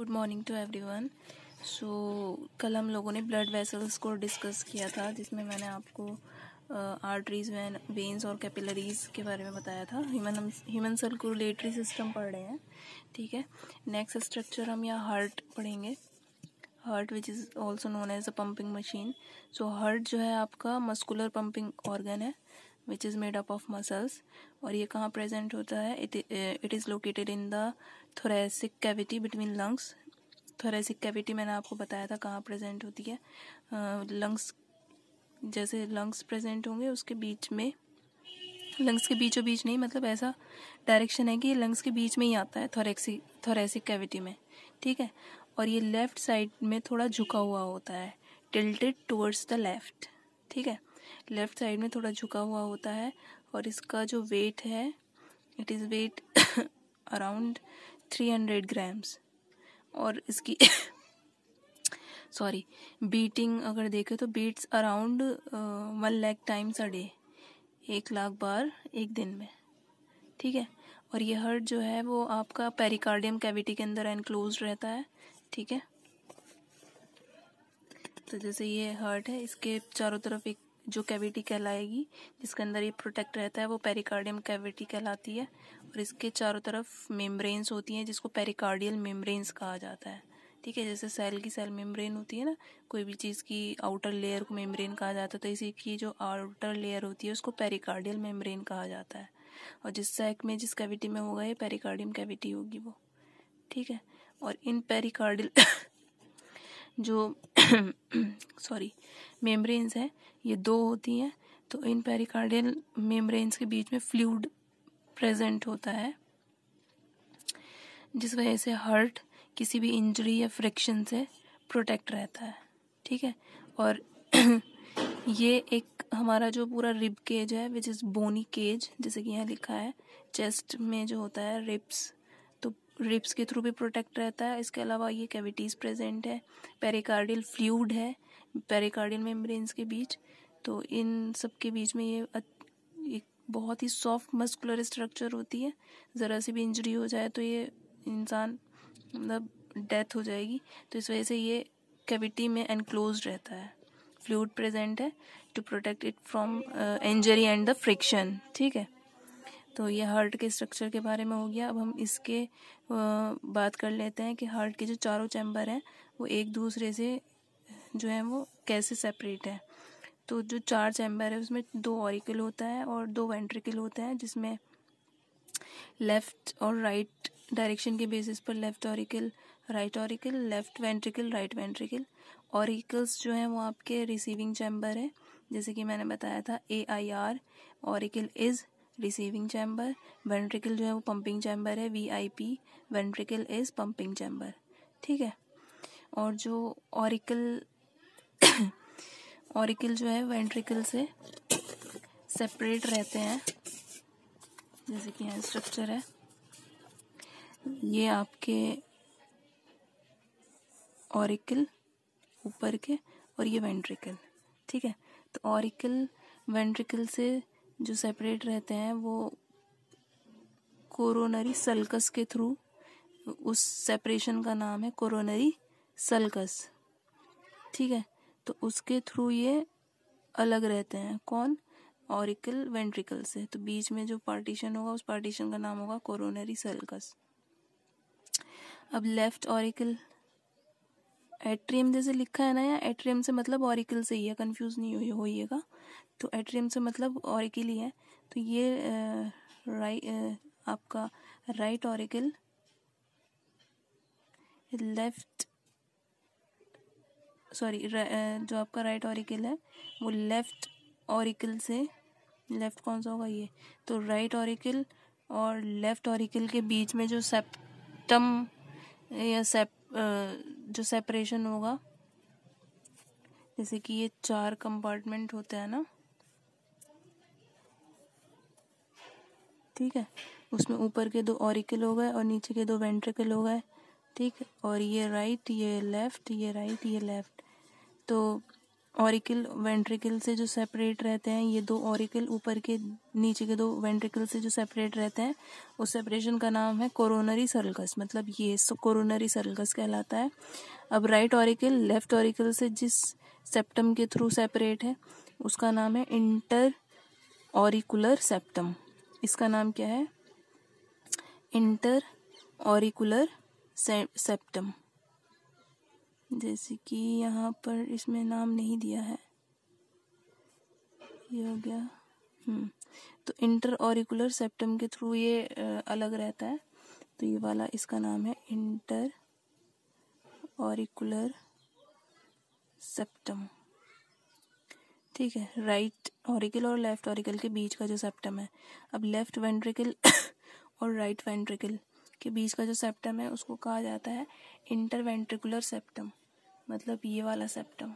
Good morning to everyone. कल हम लोगों ने ब्लड वेसल्स को डिस्कस किया था, जिसमें मैंने आपको आर्टरीज वेन्स और कैपिलरीज के बारे में बताया था। ह्यूमन सर्कुलेटरी सिस्टम पढ़ रहे हैं, ठीक है। नेक्स्ट स्ट्रक्चर हम यहाँ हार्ट पढ़ेंगे। Heart which is also known as a pumping machine. Heart जो है आपका मस्कुलर पंपिंग ऑर्गन है which is made up of muscles. और ये कहाँ प्रेजेंट होता है? It is located in the thoracic cavity between lungs. Thoracic cavity मैंने आपको बताया था कहाँ प्रेजेंट होती है। लंग्स, जैसे लंग्स प्रेजेंट होंगे उसके बीच में, लंग्स के बीचों बीच नहीं, मतलब ऐसा डायरेक्शन है कि ये लंग्स के बीच में ही आता है थोरेसिक कैविटी में, ठीक है। और ये लेफ्ट साइड में थोड़ा झुका हुआ होता है, टिल्टेड टुवर्ड्स द लेफ्ट, ठीक है। लेफ्ट साइड में थोड़ा झुका हुआ होता है। और इसका जो वेट है, it is weight around 300 grams. और इसकी बीटिंग अगर देखें तो beats around 1 lakh times a day, 1 lakh बार एक दिन में, ठीक है। और ये हार्ट जो है वो आपका पेरिकार्डियम कैविटी के अंदर एनक्लोज रहता है, ठीक है। तो जैसे ये हार्ट है, इसके चारों तरफ एक जो कैविटी कहलाएगी जिसके अंदर ये प्रोटेक्ट रहता है वो पेरिकार्डियम कैविटी कहलाती है। और इसके चारों तरफ मेम्ब्रेन्स होती हैं जिसको पेरिकार्डियल मेम्ब्रेन्स कहा जाता है, ठीक है। जैसे सेल की सेल मेम्ब्रेन होती है ना, कोई भी चीज़ की आउटर लेयर को मेम्ब्रेन कहा जाता है, तो इसी की जो आउटर लेयर होती है उसको पेरिकार्डियल मेम्ब्रेन कहा जाता है। और जिस सैक में, जिस कैविटी में होगा ये पेरिकार्डियम कैविटी होगी वो, ठीक है। और इन पेरिकार्डियल जो मेम्ब्रेन्स हैं ये 2 होती हैं। तो इन पेरिकार्डियल मेम्ब्रेन्स के बीच में फ्लूइड प्रेजेंट होता है, जिस वजह से हार्ट किसी भी इंजरी या फ्रिक्शन से प्रोटेक्ट रहता है, ठीक है। और ये एक हमारा जो पूरा रिब केज है विच इज़ बोनी केज, जैसे कि यहाँ लिखा है, चेस्ट में जो होता है रिब्स, तो रिब्स के थ्रू भी प्रोटेक्ट रहता है। इसके अलावा ये कैविटीज़ प्रेजेंट है, पेरिकार्डियल फ्लूइड है पेरिकार्डियल मेम्ब्रेन्स के बीच। तो इन सब के बीच में ये एक बहुत ही सॉफ्ट मस्कुलर स्ट्रक्चर होती है। ज़रा सी भी इंजरी हो जाए तो ये इंसान मतलब डेथ हो जाएगी। तो इस वजह से ये कैविटी में एनक्लोज रहता है, फ्लूइड प्रेजेंट है to protect it from injury and the friction, ठीक है। तो ये हार्ट के स्ट्रक्चर के बारे में हो गया। अब हम इसके बात कर लेते हैं कि हार्ट के जो चारों चैम्बर हैं वो एक दूसरे से जो है वो कैसे सेपरेट है। तो जो 4 चैम्बर है उसमें 2 ऑरिकल होता है और 2 वेंट्रिकल होता है, जिसमें लेफ्ट और राइट डायरेक्शन के बेसिस पर left auricle, right auricle, left ventricle, right ventricle. Auricles जो हैं वो आपके रिसीविंग चैम्बर है, जैसे कि मैंने बताया था AIR, auricle is receiving chamber. Ventricle जो है वो पंपिंग चैम्बर है, VIP, ventricle is pumping chamber, ठीक है। और जो ऑरिकल जो है वेंट्रिकल से सेपरेट रहते हैं, जैसे कि यहाँ स्ट्रक्चर है, ये आपके ऑरिकल ऊपर के और ये वेंट्रिकल, ठीक है। तो ऑरिकल वेंट्रिकल से जो सेपरेट रहते हैं वो कोरोनरी सल्कस के थ्रू, उस सेपरेशन का नाम है कोरोनरी सल्कस, ठीक है। तो उसके थ्रू ये अलग रहते हैं, कौन? ऑरिकल वेंट्रिकल से। तो बीच में जो पार्टीशन होगा उस पार्टीशन का नाम होगा कोरोनरी सल्कस। अब लेफ्ट ऑरिकल, एट्रियम जैसे लिखा है ना, या एट्रियम से मतलब ऑरिकल से ही है, कंफ्यूज नहीं होइएगा। तो एट्रियम से मतलब ऑरिकल ही है। तो ये आपका राइट ऑरिकल, जो आपका राइट ऑरिकल है वो लेफ्ट ऑरिकल से, लेफ्ट कौन सा होगा ये, तो राइट ऑरिकल और लेफ्ट ऑरिकल के बीच में जो सेप्टम या जो सेपरेशन होगा, जैसे कि ये 4 कंपार्टमेंट होते हैं ना, ठीक है। उसमें ऊपर के 2 ऑरिकल हो गए और नीचे के 2 वेंट्रिकल हो गए, ठीक है। और ये राइट, ये लेफ्ट, ये राइट, ये लेफ्ट। तो ऑरिकल वेंट्रिकल से जो सेपरेट रहते हैं, ये दो ऑरिकल ऊपर के नीचे के दो वेंट्रिकल से जो सेपरेट रहते हैं, उस सेपरेशन का नाम है कोरोनरी सर्कस, मतलब ये कोरोनरी सर्कस कहलाता है। अब राइट ऑरिकल लेफ्ट ऑरिकल से जिस सेप्टम के थ्रू सेपरेट है उसका नाम है इंटर ऑरिकुलर सेप्टम। इसका नाम क्या है? Inter auricular septum. जैसे कि यहाँ पर इसमें नाम नहीं दिया है, ये हो गया। तो इंटर ऑरिकुलर सेप्टम के थ्रू ये अलग रहता है, तो ये वाला इसका नाम है इंटर ऑरिकुलर सेप्टम। ठीक है, राइट ऑरिकल और लेफ्ट ऑरिकल के बीच का जो सेप्टम है, अब लेफ्ट वेंट्रिकल और राइट वेंट्रिकल के बीच का जो सेप्टम है उसको कहा जाता है इंटरवेंट्रिकुलर सेप्टम, मतलब ये वाला सेप्टम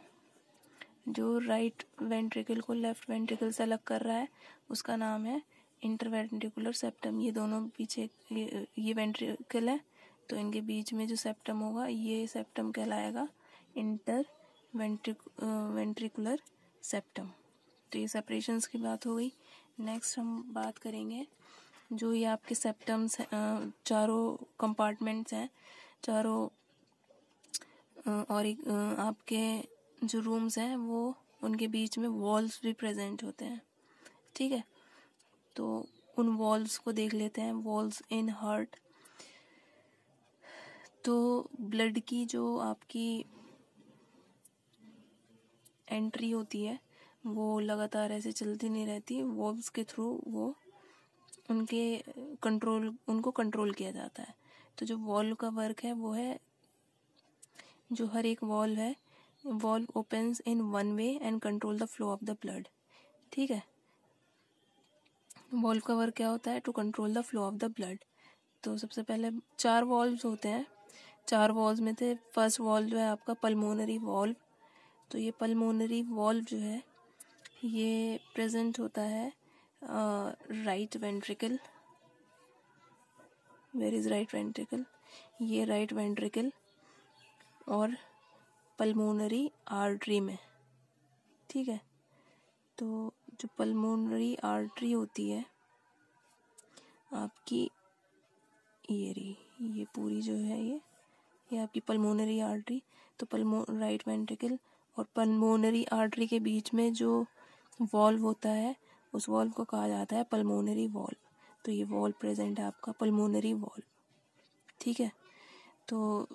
जो राइट वेंट्रिकल को लेफ्ट वेंट्रिकल से अलग कर रहा है उसका नाम है इंटरवेंट्रिकुलर सेप्टम। ये दोनों पीछे ये वेंट्रिकल है, तो इनके बीच में जो सेप्टम होगा ये सेप्टम कहलाएगा इंटर वेंट्रिकुलर सेप्टम। तो ये सेपरेशंस की बात हो गई। नेक्स्ट हम बात करेंगे जो ये आपके सेप्टम्स चारों कंपार्टमेंट्स हैं, चारों और आपके जो रूम्स हैं वो उनके बीच में वॉल्स भी प्रेजेंट होते हैं। ठीक है, तो उन वॉल्स को देख लेते हैं। वॉल्स इन हार्ट, तो ब्लड की जो आपकी एंट्री होती है वो लगातार ऐसे चलती नहीं रहती, वॉल्स के थ्रू वो उनको कंट्रोल किया जाता है। तो जो वॉल्व का वर्क है वो है, जो हर एक वॉल्व है, valve opens in one way and control the flow of the blood. ठीक है, वॉल्व का वर्क क्या होता है? To control the flow of the blood. तो सबसे पहले 4 वॉल्व्स होते हैं। 4 वॉल्व्स में से फर्स्ट वॉल्व जो है आपका पल्मोनरी वॉल्व। तो ये पल्मोनरी वॉल्व जो है ये प्रेजेंट होता है right ventricle. Where is right ventricle? ये राइट वेंट्रिकल और पल्मोनरी आर्टरी में। ठीक है, तो जो पल्मोनरी आर्टरी होती है आपकी, ये पूरी जो है ये आपकी पल्मोनरी आर्टरी। तो राइट वेंट्रिकल और पल्मोनरी आर्टरी के बीच में जो वॉल्व होता है उस वॉल्व को कहा जाता है पल्मोनरी वॉल्व। तो ये वॉल्व प्रेजेंट है आपका पल्मोनरी वॉल्व। ठीक है, तो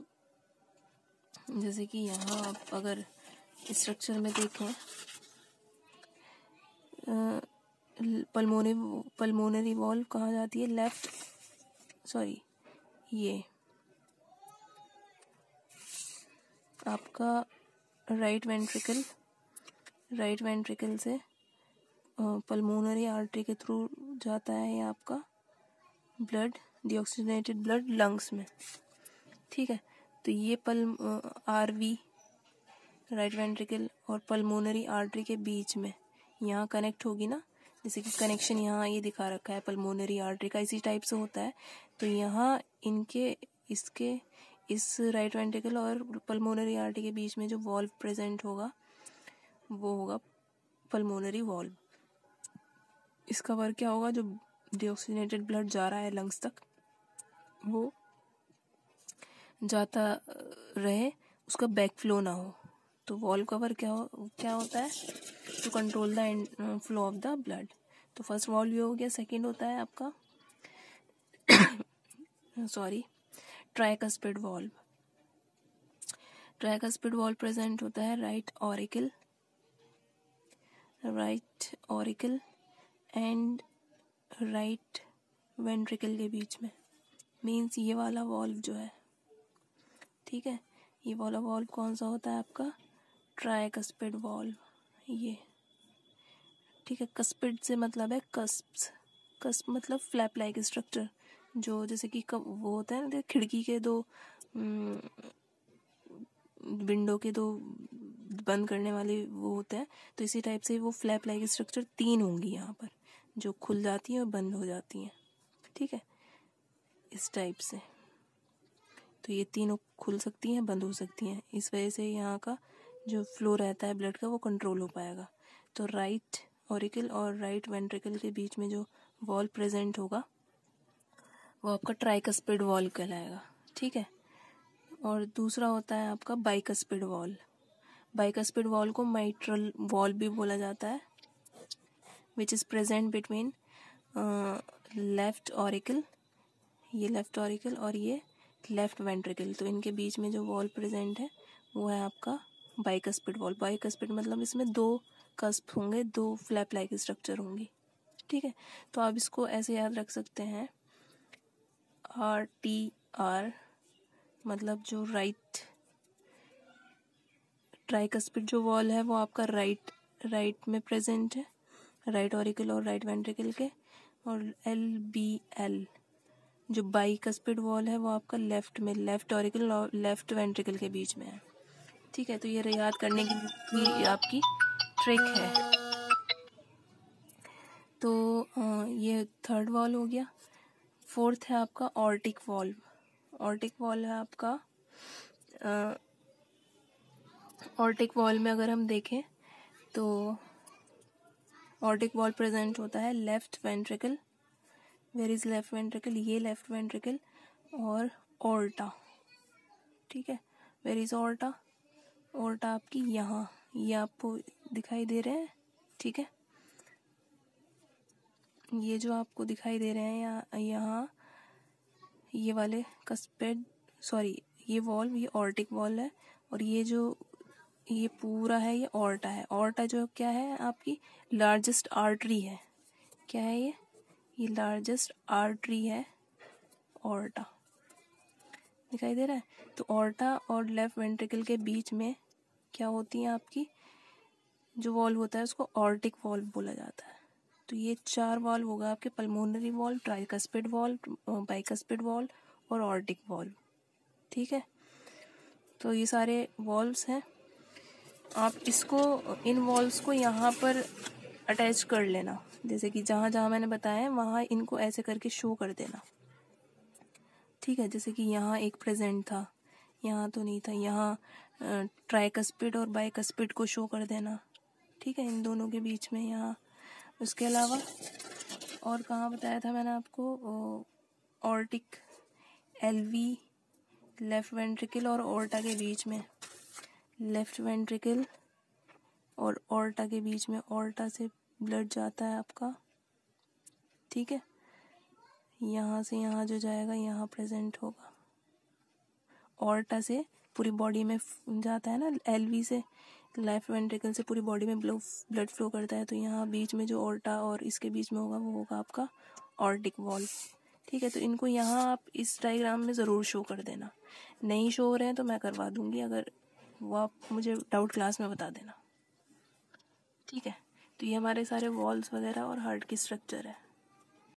जैसे कि यहाँ आप अगर स्ट्रक्चर में देखें, पल्मोनरी वॉल्व कहाँ जाती है? ये आपका राइट वेंट्रिकल से पल्मोनरी आर्टरी के थ्रू जाता है ये आपका ब्लड, डीऑक्सीजनेटेड ब्लड लंग्स में। ठीक है, तो ये आरवी राइट वेंट्रिकल और पल्मोनरी आर्टरी के बीच में यहाँ कनेक्ट होगी ना, जैसे कि कनेक्शन यहाँ ये दिखा रखा है पल्मोनरी आर्टरी का, इसी टाइप से होता है। तो यहाँ इस राइट वेंट्रिकल और पल्मोनरी आर्टरी के बीच में जो वॉल्व प्रेजेंट होगा वो होगा पल्मोनरी वॉल्व। इसका वर्क क्या होगा? जो डीऑक्सीजनेटेड ब्लड जा रहा है लंग्स तक वो जाता रहे, उसका बैक फ्लो ना हो। तो वॉल्व का वर्क क्या होता है? To control the flow of the blood. तो फर्स्ट वॉल्व ये हो गया। सेकंड होता है आपका tricuspid valve. Tricuspid valve present होता है right auricle and right ventricle के बीच में, मीन्स ये वाला वॉल्व जो है। ठीक है, ये वाला वॉल्व कौन सा होता है आपका? ट्राइकस्पिड वॉल्व, ये। ठीक है, कस्पिड से मतलब है कस्प मतलब फ्लैप लाइक स्ट्रक्चर, जो जैसे कि वो होता है ना खिड़की के दो विंडो के दो बंद करने वाले वो होते हैं, तो इसी टाइप से वो फ्लैप लाइक स्ट्रक्चर 3 होंगी यहाँ पर जो खुल जाती हैं और बंद हो जाती हैं। ठीक है, इस टाइप से। तो ये तीनों खुल सकती हैं, बंद हो सकती हैं। इस वजह से यहाँ का जो फ्लो रहता है ब्लड का वो कंट्रोल हो पाएगा। तो राइट ऑरिकल और राइट वेंट्रिकल के बीच में जो वॉल प्रेजेंट होगा वो आपका ट्राइकस्पिड वॉल कहलाएगा, ठीक है। और दूसरा होता है आपका बाइकस्पिड वॉल। बाइकस्पिड वॉल को माइट्रल वॉल भी बोला जाता है, which is present between left auricle, ये लेफ्ट ऑरिकल और ये लेफ्ट वेंट्रिकल। तो इनके बीच में जो वॉल प्रेजेंट है वो है आपका बाइकस्पिड वॉल। बाइकस्पिड मतलब इसमें दो कस्प होंगे, दो फ्लैप लाइक स्ट्रक्चर होंगी, ठीक है। तो आप इसको ऐसे याद रख सकते हैं, RTR मतलब जो राइट ट्राइकस्पिड जो वॉल है वो आपका राइट में प्रेजेंट है, राइट ऑरिकल और राइट वेंट्रिकल के। और LBL जो बाइकस्पिड वॉल है वो आपका लेफ्ट में, लेफ्ट ऑरिकल और लेफ्ट वेंट्रिकल के बीच में है, ठीक है। तो ये याद करने की आपकी ट्रिक है। तो ये थर्ड वॉल हो गया। फोर्थ है आपका ऑर्टिक वॉल्व। ऑर्टिक वॉल है आपका, ऑर्टिक वॉल में अगर हम देखें तो ऑर्टिक वॉल प्रेजेंट होता है left ventricle, where is left ventricle, ये लेफ्ट वेंट्रिकल और ऑर्टा, ठीक है। वेयर इज ऑर्टा, ऑर्टा आपकी यहाँ, ये आपको दिखाई दे रहे हैं, ठीक है। ये जो आपको दिखाई दे रहे हैं यहाँ ये वाले कस्पेड, सॉरी ये वॉल्व, ये ऑर्टिक वॉल है। और ये जो ये पूरा है ये ऑर्टा है। ऑर्टा जो क्या है आपकी लार्जेस्ट आर्टरी है, क्या है ये लार्जेस्ट आर्टरी है ऑर्टा, दिखाई दे रहा है। तो ऑर्टा और लेफ्ट वेंट्रिकल के बीच में क्या होती है आपकी जो वॉल्व होता है उसको ऑर्टिक वॉल्व बोला जाता है। तो ये चार वॉल्व होगा आपके, pulmonary valve, tricuspid valve, bicuspid valve और ऑर्टिक वॉल्व, ठीक है। तो ये सारे वॉल्व्स हैं। आप इसको, इन वॉल्व्स को यहाँ पर अटैच कर लेना, जैसे कि जहाँ जहाँ मैंने बताया है वहाँ इनको ऐसे करके शो कर देना, ठीक है। जैसे कि यहाँ एक प्रेजेंट था, यहाँ तो नहीं था, यहाँ ट्राइकस्पिड और बाइकस्पिड को शो कर देना, ठीक है, इन दोनों के बीच में यहाँ। उसके अलावा और कहाँ बताया था मैंने आपको, ऑर्टिक LV लेफ्ट वेंट्रिकल और ऑर्टा के बीच में, लेफ्ट वेंट्रिकल और ऑर्टा के बीच में, ऑर्टा से ब्लड जाता है आपका, ठीक है। यहाँ से यहाँ जो जाएगा यहाँ प्रेजेंट होगा, ऑर्टा से पूरी बॉडी में जाता है ना, LV से लेफ्ट वेंट्रिकल से पूरी बॉडी में ब्लड फ्लो करता है। तो यहाँ बीच में जो ऑर्टा और इसके बीच में होगा वो होगा आपका ऑर्टिक वॉल्व, ठीक है। तो इनको यहाँ आप इस डायग्राम में ज़रूर शो कर देना। नहीं शो हो रहे हैं तो मैं करवा दूंगी, अगर वो आप मुझे डाउट क्लास में बता देना, ठीक है। तो ये हमारे सारे वॉल्स वगैरह और हार्ट की स्ट्रक्चर है।